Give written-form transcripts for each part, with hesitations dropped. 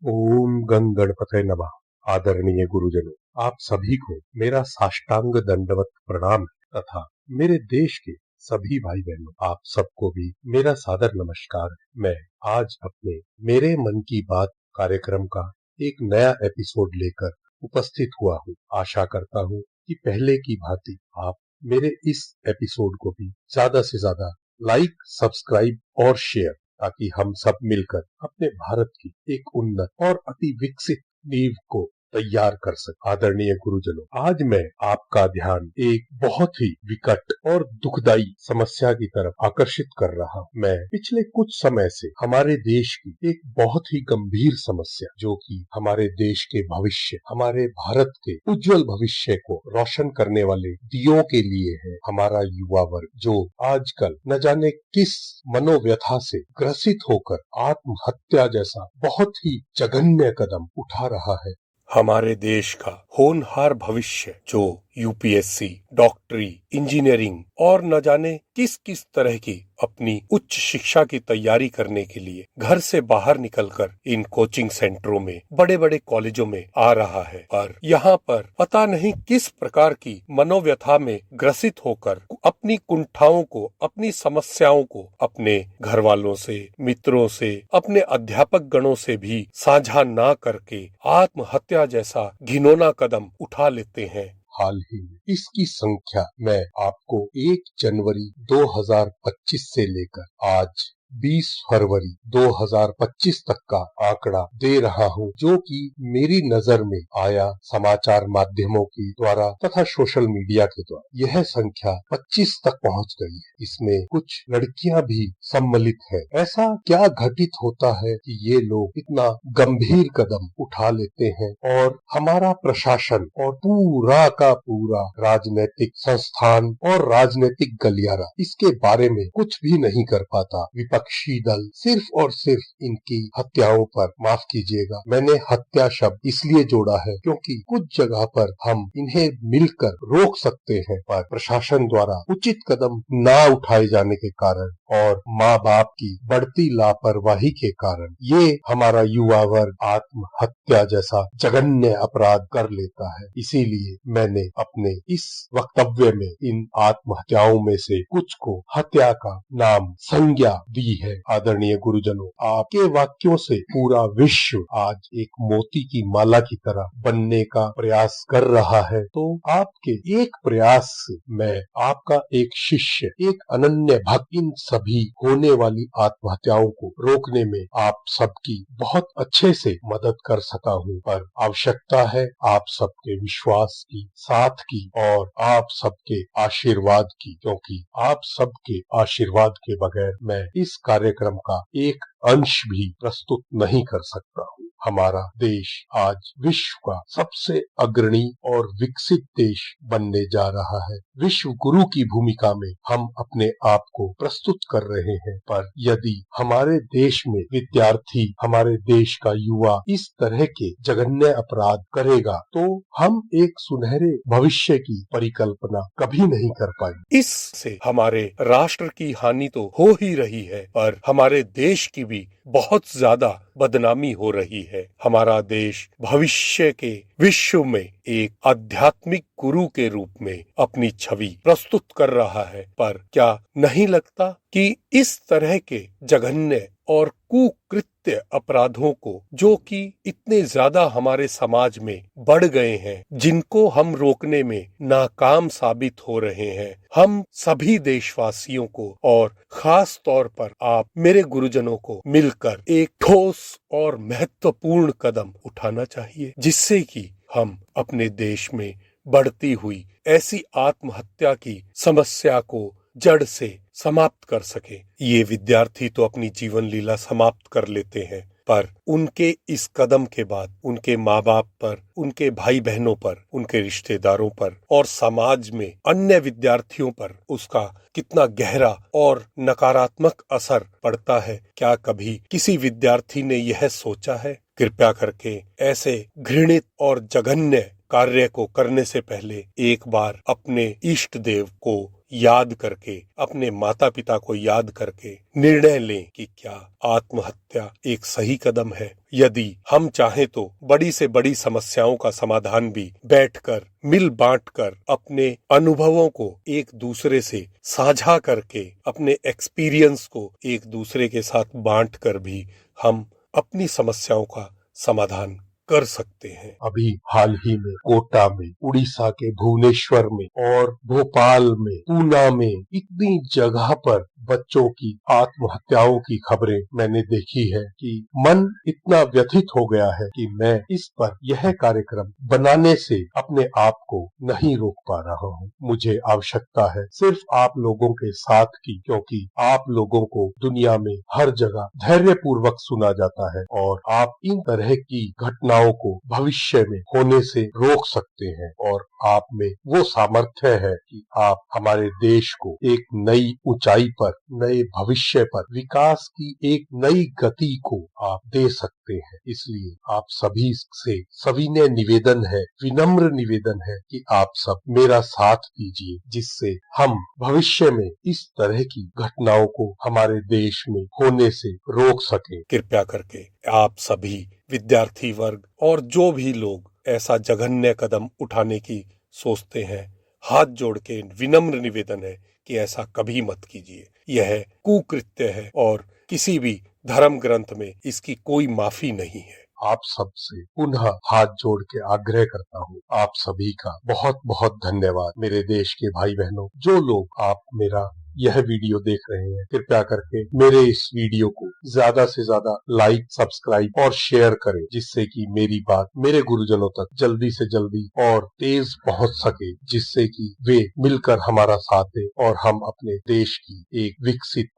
ओम गं गणपतये नमः। आदरणीय गुरुजनों, आप सभी को मेरा साष्टांग दंडवत प्रणाम तथा मेरे देश के सभी भाई बहनों, आप सबको भी मेरा सादर नमस्कार। मैं आज अपने मेरे मन की बात कार्यक्रम का एक नया एपिसोड लेकर उपस्थित हुआ हूँ। आशा करता हूँ कि पहले की भांति आप मेरे इस एपिसोड को भी ज्यादा से ज्यादा लाइक, सब्सक्राइब और शेयर, ताकि हम सब मिलकर अपने भारत की एक उन्नत और अति विकसित नींव को तैयार कर सके। आदरणीय गुरुजनों, आज मैं आपका ध्यान एक बहुत ही विकट और दुखदाई समस्या की तरफ आकर्षित कर रहा हूं। मैं पिछले कुछ समय से हमारे देश की एक बहुत ही गंभीर समस्या, जो कि हमारे देश के भविष्य, हमारे भारत के उज्जवल भविष्य को रोशन करने वाले दियों के लिए है, हमारा युवा वर्ग जो आजकल न जाने किस मनोव्यथा से ग्रसित होकर आत्महत्या जैसा बहुत ही जघन्य कदम उठा रहा है। हमारे देश का होनहार भविष्य जो यूपीएससी, डॉक्टरी, इंजीनियरिंग और न जाने किस किस तरह की अपनी उच्च शिक्षा की तैयारी करने के लिए घर से बाहर निकलकर इन कोचिंग सेंटरों में, बड़े बड़े कॉलेजों में आ रहा है, पर यहाँ पर पता नहीं किस प्रकार की मनोव्यथा में ग्रसित होकर अपनी कुंठाओं को, अपनी समस्याओं को अपने घर वालों से, मित्रों से, अपने अध्यापक गणों से भी साझा ना करके आत्महत्या जैसा घिनौना कदम उठा लेते हैं। हाल ही में इसकी संख्या मैं आपको 1 जनवरी 2025 से लेकर आज 20 फरवरी 2025 तक का आंकड़ा दे रहा हूं, जो कि मेरी नजर में आया समाचार माध्यमों के द्वारा तथा सोशल मीडिया के द्वारा। यह संख्या 25 तक पहुंच गई है। इसमें कुछ लड़कियां भी सम्मिलित है। ऐसा क्या घटित होता है कि ये लोग इतना गंभीर कदम उठा लेते हैं और हमारा प्रशासन और पूरा का पूरा राजनीतिक संस्थान और राजनीतिक गलियारा इसके बारे में कुछ भी नहीं कर पाता। विपक्षी दल सिर्फ और सिर्फ इनकी हत्याओं पर, माफ कीजिएगा मैंने हत्या शब्द इसलिए जोड़ा है क्योंकि कुछ जगह पर हम इन्हें मिलकर रोक सकते हैं, पर प्रशासन द्वारा उचित कदम ना उठाए जाने के कारण और माँ बाप की बढ़ती लापरवाही के कारण ये हमारा युवा वर्ग आत्महत्या जैसा जघन्य अपराध कर लेता है। इसीलिए मैंने अपने इस वक्तव्य में इन आत्महत्याओं में से कुछ को हत्या का नाम संज्ञा दी है। आदरणीय गुरुजनों, आपके वाक्यों से पूरा विश्व आज एक मोती की माला की तरह बनने का प्रयास कर रहा है, तो आपके एक प्रयास से मैं आपका एक शिष्य, एक अनन्य भक्त इन सभी होने वाली आत्महत्याओं को रोकने में आप सबकी बहुत अच्छे से मदद कर सका हूँ। पर आवश्यकता है आप सबके विश्वास की, साथ की और आप सबके आशीर्वाद की, क्योंकि आप सबके आशीर्वाद के बगैर मैं इस कार्यक्रम का एक अंश भी प्रस्तुत नहीं कर सकता हूँ। हमारा देश आज विश्व का सबसे अग्रणी और विकसित देश बनने जा रहा है। विश्व गुरु की भूमिका में हम अपने आप को प्रस्तुत कर रहे हैं, पर यदि हमारे देश में विद्यार्थी, हमारे देश का युवा इस तरह के जघन्य अपराध करेगा तो हम एक सुनहरे भविष्य की परिकल्पना कभी नहीं कर पाएंगे। इससे हमारे राष्ट्र की हानि तो हो ही रही है, पर हमारे देश की भी बहुत ज्यादा बदनामी हो रही है। हमारा देश भविष्य के विश्व में एक आध्यात्मिक गुरु के रूप में अपनी छवि प्रस्तुत कर रहा है, पर क्या नहीं लगता कि इस तरह के जघन्य और कुकृत्य अपराधों को, जो कि इतने ज्यादा हमारे समाज में बढ़ गए हैं, जिनको हम रोकने में नाकाम साबित हो रहे हैं, हम सभी देशवासियों को और खास तौर पर आप मेरे गुरुजनों को मिलकर एक ठोस और महत्वपूर्ण कदम उठाना चाहिए, जिससे कि हम अपने देश में बढ़ती हुई ऐसी आत्महत्या की समस्या को जड़ से समाप्त कर सके। ये विद्यार्थी तो अपनी जीवन लीला समाप्त कर लेते हैं, पर उनके इस कदम के बाद उनके माँ बाप पर, उनके भाई बहनों पर, उनके रिश्तेदारों पर और समाज में अन्य विद्यार्थियों पर उसका कितना गहरा और नकारात्मक असर पड़ता है, क्या कभी किसी विद्यार्थी ने यह सोचा है? कृपया करके ऐसे घृणित और जघन्य कार्य को करने से पहले एक बार अपने इष्ट देव को याद करके, अपने माता पिता को याद करके निर्णय लें कि क्या आत्महत्या एक सही कदम है यदि हम चाहें तो बड़ी से बड़ी समस्याओं का समाधान भी बैठकर मिल बांट कर अपने अनुभवों को एक दूसरे से साझा करके अपने एक्सपीरियंस को एक दूसरे के साथ बांट कर भी हम अपनी समस्याओं का समाधान कर सकते हैं। अभी हाल ही में कोटा में, उड़ीसा के भुवनेश्वर में और भोपाल में, पूना में इतनी जगह पर बच्चों की आत्महत्याओं की खबरें मैंने देखी है कि मन इतना व्यथित हो गया है कि मैं इस पर यह कार्यक्रम बनाने से अपने आप को नहीं रोक पा रहा हूँ। मुझे आवश्यकता है सिर्फ आप लोगों के साथ की, क्योंकि आप लोगों को दुनिया में हर जगह धैर्य पूर्वक सुना जाता है और आप इन तरह की घटनाओं को भविष्य में होने से रोक सकते हैं और आप में वो सामर्थ्य है कि आप हमारे देश को एक नई ऊंचाई पर, नए भविष्य पर, विकास की एक नई गति को आप दे सकते हैं। इसलिए आप सभी से सविनय निवेदन है, विनम्र निवेदन है कि आप सब मेरा साथ दीजिए, जिससे हम भविष्य में इस तरह की घटनाओं को हमारे देश में होने से रोक सकें। कृपया करके आप सभी विद्यार्थी वर्ग और जो भी लोग ऐसा जघन्य कदम उठाने की सोचते हैं, हाथ जोड़ के विनम्र निवेदन है कि ऐसा कभी मत कीजिए। यह कुकृत्य है और किसी भी धर्म ग्रंथ में इसकी कोई माफी नहीं है। आप सबसे पुनः हाथ जोड़ के आग्रह करता हूँ, आप सभी का बहुत बहुत धन्यवाद। मेरे देश के भाई बहनों, जो लोग आप मेरा यह वीडियो देख रहे हैं, कृपया करके मेरे इस वीडियो को ज्यादा से ज्यादा लाइक, सब्सक्राइब और शेयर करें, जिससे कि मेरी बात मेरे गुरुजनों तक जल्दी से जल्दी और तेज पहुंच सके, जिससे कि वे मिलकर हमारा साथ दें और हम अपने देश की एक विकसित,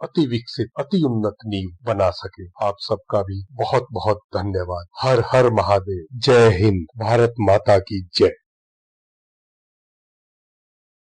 अति उन्नत नींव बना सके। आप सबका भी बहुत बहुत धन्यवाद। हर हर महादेव। जय हिंद। भारत माता की जय।